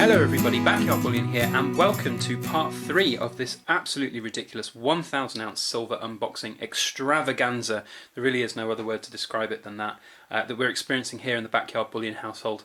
Hello everybody, Backyard Bullion here, and welcome to part 3 of this absolutely ridiculous 1,000 ounce silver unboxing extravaganza. There really is no other word to describe it than that, that we're experiencing here in the Backyard Bullion household.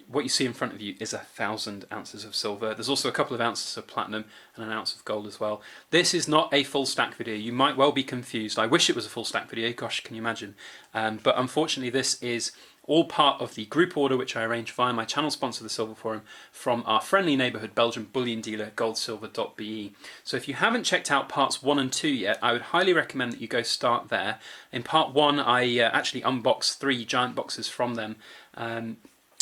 What you see in front of you is 1,000 ounces of silver. There's also a couple of ounces of platinum and an ounce of gold as well. This is not a full stack video. You might well be confused. I wish it was a full stack video, gosh, can you imagine? But unfortunately this is all part of the group order which I arranged via my channel sponsor, the Silver Forum, from our friendly neighbourhood Belgian bullion dealer goldsilver.be. So if you haven't checked out parts 1 and 2 yet, I would highly recommend that you go start there. In part 1 I actually unboxed 3 giant boxes from them.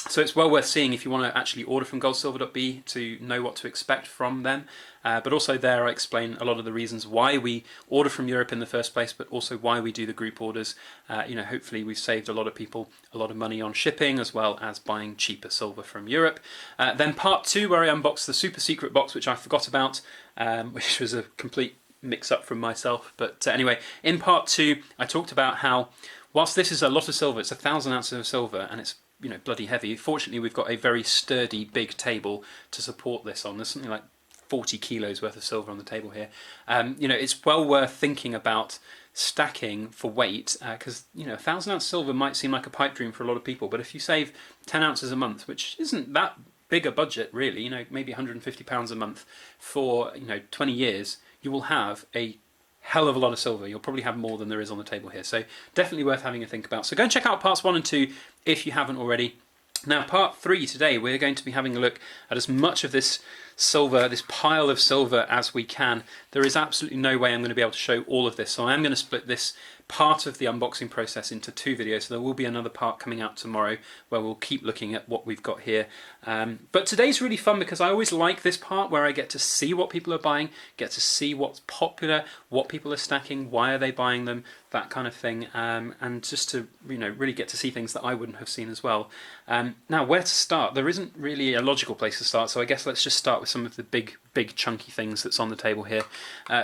So it's well worth seeing if you want to actually order from goldsilver.be to know what to expect from them. But also there I explain a lot of the reasons why we order from Europe in the first place, but also why we do the group orders. Hopefully we've saved a lot of people a lot of money on shipping, as well as buying cheaper silver from Europe. Then part 2, where I unboxed the super secret box, which I forgot about, which was a complete mix-up from myself. But anyway, in part 2 I talked about how, whilst this is a lot of silver, it's 1,000 ounces of silver, and it's bloody heavy. Fortunately, we've got a very sturdy, big table to support this on. There's something like 40 kilos worth of silver on the table here. It's well worth thinking about stacking for weight, because 1,000 ounce silver might seem like a pipe dream for a lot of people, but if you save 10 ounces a month, which isn't that big a budget really, maybe £150 a month for 20 years, you will have a hell of a lot of silver. You'll probably have more than there is on the table here, so definitely worth having a think about. So go and check out parts 1 and 2 if you haven't already. Now part 3 today, we're going to be having a look at as much of this silver, this pile of silver, as we can. There is absolutely no way I'm going to be able to show all of this, so I am going to split this part of the unboxing process into 2 videos. So there will be another part coming out tomorrow where we'll keep looking at what we've got here. But today's really fun because I always like this part where I get to see what people are buying, get to see what's popular, what people are stacking, why are they buying them, that kind of thing, and just to really get to see things that I wouldn't have seen as well. Now, where to start? There isn't really a logical place to start, so I guess let's just start with some of the big chunky things that's on the table here.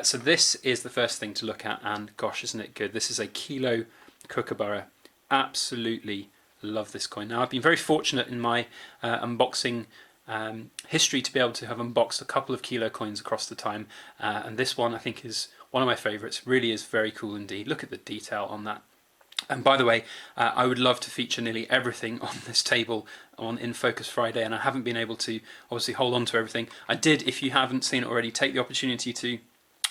So this is the first thing to look at, and gosh, isn't it good? This is a kilo kookaburra. Absolutely love this coin. Now, I've been very fortunate in my unboxing history to be able to have unboxed a couple of kilo coins across the time, and this one I think is one of my favourites. Really is very cool indeed. Look at the detail on that. And by the way, I would love to feature nearly everything on this table on In Focus Friday, and I haven't been able to obviously hold on to everything. I did, if you haven't seen it already, take the opportunity to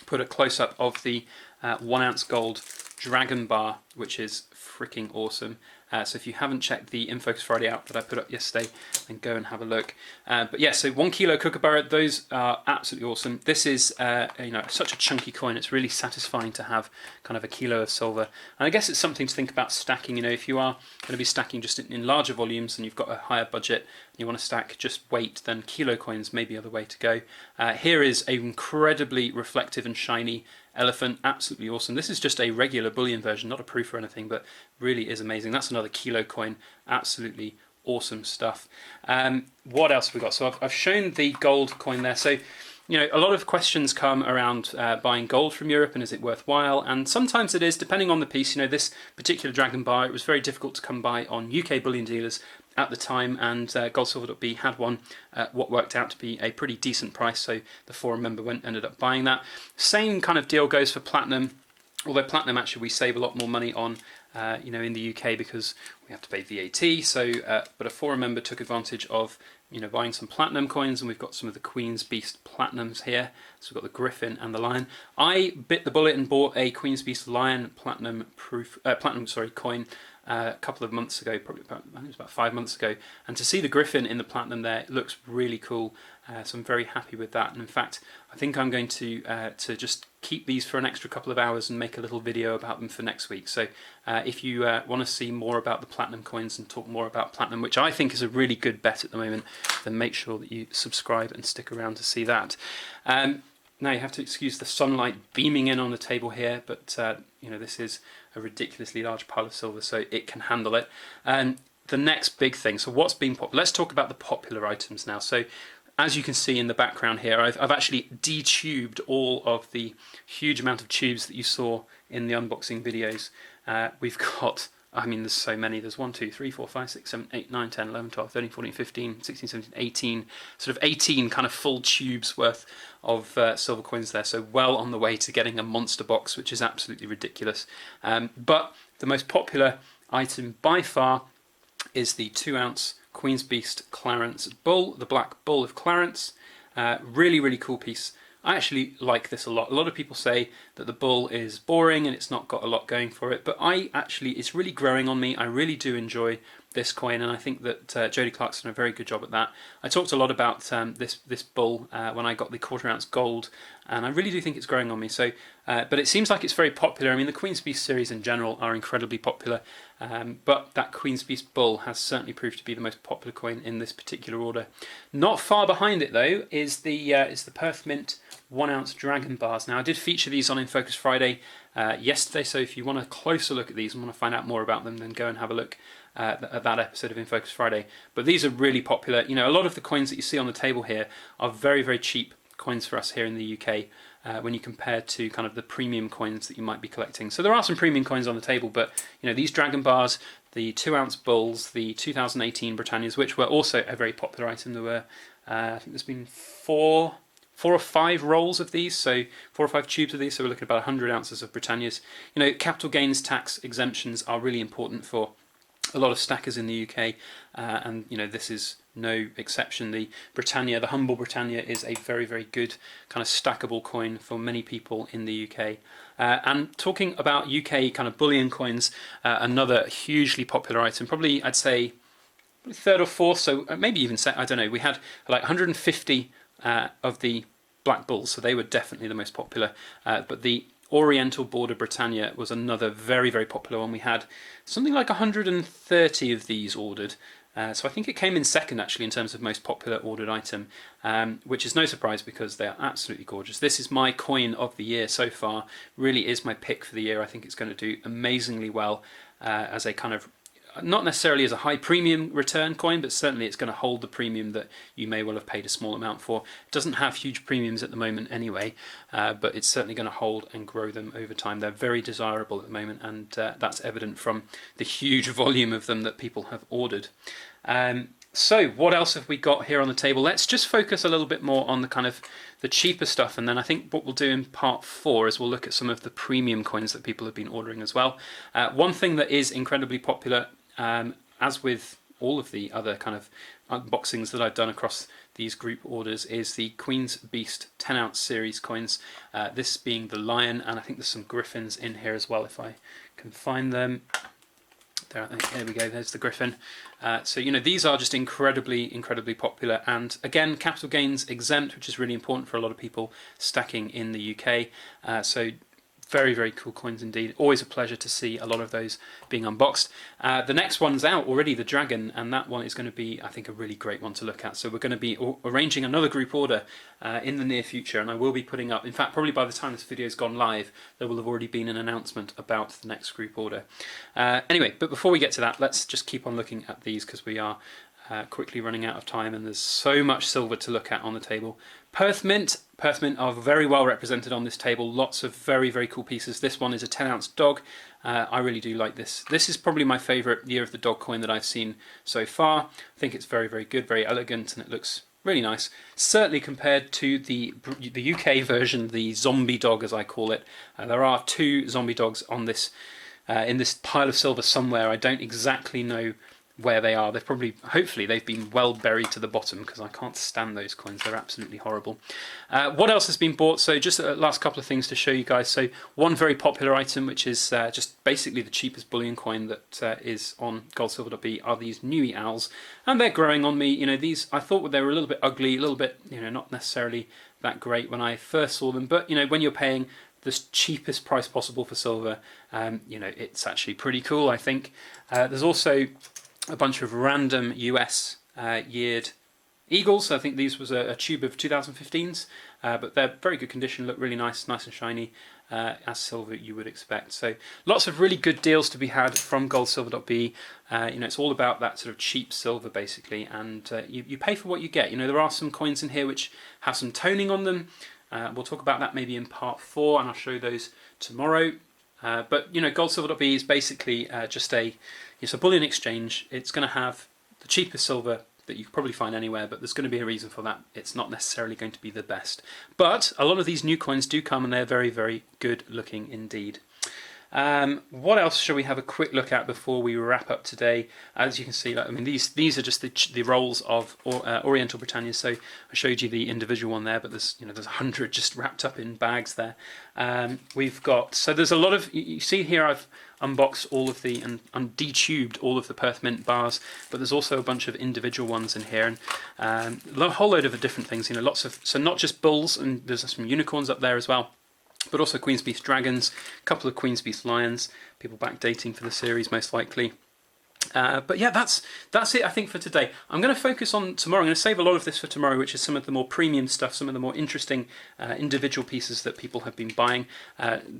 put a close-up of the 1 ounce gold dragon bar, which is freaking awesome. So if you haven't checked the In Focus Friday out that I put up yesterday, then go and have a look. But yeah, so 1 kilo kookaburra, those are absolutely awesome. This is such a chunky coin. It's really satisfying to have kind of a kilo of silver. And I guess it's something to think about stacking. If you are going to be stacking just in larger volumes and you've got a higher budget and you want to stack just weight, then kilo coins may be the other way to go. Here is an incredibly reflective and shiny elephant, absolutely awesome. This is just a regular bullion version, not a proof or anything, but really is amazing. That's another kilo coin, absolutely awesome stuff. What else have we got? So I've shown the gold coin there. So a lot of questions come around buying gold from Europe and is it worthwhile, and sometimes it is, depending on the piece. This particular dragon bar, it was very difficult to come by on UK bullion dealers at the time, and goldsilver.be had one what worked out to be a pretty decent price, so the forum member ended up buying that. Same kind of deal goes for platinum, although platinum actually we save a lot more money on in the UK because we have to pay VAT, so but a forum member took advantage of buying some platinum coins, and we've got some of the Queen's Beast platinums here. So we've got the Griffin and the Lion. I bit the bullet and bought a Queen's Beast Lion platinum coin a couple of months ago, probably I think it was about 5 months ago, and to see the Griffin in the platinum there, it looks really cool. So I'm very happy with that, and in fact I think I'm going to just keep these for an extra couple of hours and make a little video about them for next week. So if you want to see more about the platinum coins and talk more about platinum, which I think is a really good bet at the moment, then make sure that you subscribe and stick around to see that. Now you have to excuse the sunlight beaming in on the table here, but this is a ridiculously large pile of silver, so it can handle it. The next big thing, so what's been popular? Let's talk about the popular items now. So as you can see in the background here, I've actually detubed all of the huge amount of tubes that you saw in the unboxing videos. We've got I mean, there's so many. There's 1, 2, 3, 4, 5, 6, 7, 8, 9, 10, 11, 12, 13, 14, 15, 16, 17, 18, sort of 18 kind of full tubes worth of silver coins there. So well on the way to getting a monster box, which is absolutely ridiculous. But the most popular item by far is the 2-ounce Queen's Beast Clarence Bull, the Black Bull of Clarence. Really, really cool piece. I actually like this a lot. A lot of people say that the bull is boring and it's not got a lot going for it, but it's really growing on me. I really do enjoy this coin, and I think that Jodie Clark's done a very good job at that. I talked a lot about this bull when I got the 1/4 ounce gold, and I really do think it's growing on me. So, but it seems like it's very popular. I mean, the Queen's Beast series in general are incredibly popular, but that Queen's Beast bull has certainly proved to be the most popular coin in this particular order. Not far behind it though is the Perth Mint 1-ounce dragon bars. Now, I did feature these on In Focus Friday yesterday, so if you want a closer look at these and want to find out more about them, then go and have a look at that episode of In Focus Friday. But these are really popular. You know, a lot of the coins that you see on the table here are very, very cheap coins for us here in the UK when you compare to kind of the premium coins that you might be collecting. So there are some premium coins on the table, but you know, these dragon bars, the 2-ounce bulls, the 2018 Britannias, which were also a very popular item. There were, I think there's been four or five rolls of these, so 4 or 5 tubes of these, so we're looking at about 100 ounces of Britannias. You know, capital gains tax exemptions are really important for a lot of stackers in the UK, and you know, this is no exception. The Britannia, the humble Britannia, is a very, very good kind of stackable coin for many people in the UK. And talking about UK kind of bullion coins, another hugely popular item, probably I'd say third or fourth, so maybe even I don't know. We had like 150 of the Black Bulls, so they were definitely the most popular. But the Oriental Border Britannia was another very, very popular one. We had something like 130 of these ordered. So I think it came in second actually in terms of most popular ordered item, which is no surprise because they are absolutely gorgeous. This is my coin of the year so far, really is my pick for the year. I think it's going to do amazingly well as a kind of, not necessarily as a high premium return coin, but certainly it's going to hold the premium that you may well have paid a small amount for. It doesn't have huge premiums at the moment anyway, but it's certainly going to hold and grow them over time. They're very desirable at the moment, and that's evident from the huge volume of them that people have ordered. So what else have we got here on the table? Let's just focus a little bit more on the kind of the cheaper stuff, and then I think what we'll do in part 4 is we'll look at some of the premium coins that people have been ordering as well. One thing that is incredibly popular, as with all of the other kind of unboxings that I've done across these group orders, is the Queen's Beast 10-ounce series coins, this being the lion, and I think there's some griffins in here as well if I can find them. There we go, there's the griffin. So you know, these are just incredibly, incredibly popular, and again, capital gains exempt, which is really important for a lot of people stacking in the UK. So very, very cool coins indeed. Always a pleasure to see a lot of those being unboxed. The next one's out already, the Dragon, and that one is going to be, I think, a really great one to look at. So we're going to be arranging another group order in the near future, and I will be putting up, in fact, probably by the time this video's gone live, there will have already been an announcement about the next group order. Anyway, but before we get to that, let's just keep on looking at these because we are quickly running out of time and there's so much silver to look at on the table. Perth Mint are very well represented on this table. Lots of very, very cool pieces. This one is a 10-ounce dog. I really do like this. This is probably my favourite Year of the Dog coin that I've seen so far. I think it's very, very good, very elegant, and it looks really nice. Certainly compared to the UK version, the zombie dog as I call it. There are 2 zombie dogs on this in this pile of silver somewhere. I don't exactly know where they are. They've probably, hopefully, they've been well buried to the bottom because I can't stand those coins. They're absolutely horrible. What else has been bought? So just the last couple of things to show you guys. So one very popular item, which is just basically the cheapest bullion coin that is on goldsilver.be, are these Nui owls, and they're growing on me. You know, these, I thought they were a little bit ugly, a little bit, you know, not necessarily that great when I first saw them, but you know, when you're paying the cheapest price possible for silver, you know, it's actually pretty cool, I think. There's also a bunch of random US yeared eagles. I think these was a tube of 2015s, but they're very good condition, look really nice, nice and shiny, as silver you would expect. So lots of really good deals to be had from goldsilver.be. You know, it's all about that sort of cheap silver basically, and you pay for what you get. You know, there are some coins in here which have some toning on them. We'll talk about that maybe in part 4, and I'll show those tomorrow. But goldsilver.be is basically it's a bullion exchange. It's going to have the cheapest silver that you can probably find anywhere, but there's going to be a reason for that. It's not necessarily going to be the best. But a lot of these new coins do come, and they're very, very good looking indeed. What else shall we have a quick look at before we wrap up today? As you can see, these are just the rolls of Oriental Britannia. So I showed you the individual one there, but there's 100 just wrapped up in bags there. There's a lot of, you see here I've unboxed all of the and detubed all of the Perth Mint bars, but there's also a bunch of individual ones in here, and a whole load of different things. So not just bulls, and there's some unicorns up there as well, but also Queen's Beast dragons, a couple of Queen's Beast lions, people backdating for the series most likely. But yeah, that's it I think for today. I'm going to focus on tomorrow. I'm going to save a lot of this for tomorrow, which is some of the more premium stuff, some of the more interesting individual pieces that people have been buying.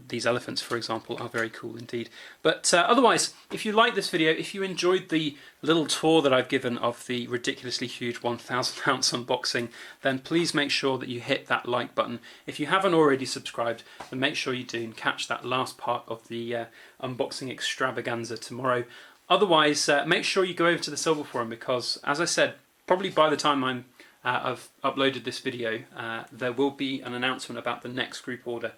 These elephants, for example, are very cool indeed. But otherwise, if you like this video, if you enjoyed the little tour that I've given of the ridiculously huge 1,000 ounce unboxing, then please make sure that you hit that like button. If you haven't already subscribed, then make sure you do and catch that last part of the unboxing extravaganza tomorrow. Otherwise, make sure you go over to the Silver Forum, because, as I said, probably by the time I've uploaded this video, there will be an announcement about the next group order.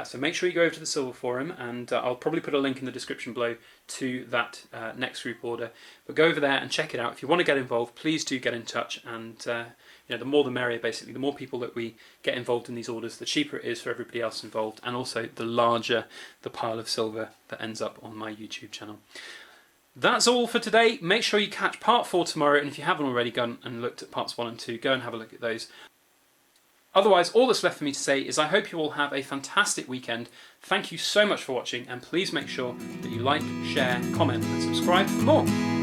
So make sure you go over to the Silver Forum, and I'll probably put a link in the description below to that next group order. But go over there and check it out. If you want to get involved, please do get in touch, and the more the merrier, basically. The more people that we get involved in these orders, the cheaper it is for everybody else involved, and also the larger the pile of silver that ends up on my YouTube channel. That's all for today. Make sure you catch part 4 tomorrow, and if you haven't already gone and looked at parts 1 and 2, go and have a look at those. Otherwise, all that's left for me to say is I hope you all have a fantastic weekend. Thank you so much for watching, and please make sure that you like, share, comment and subscribe for more.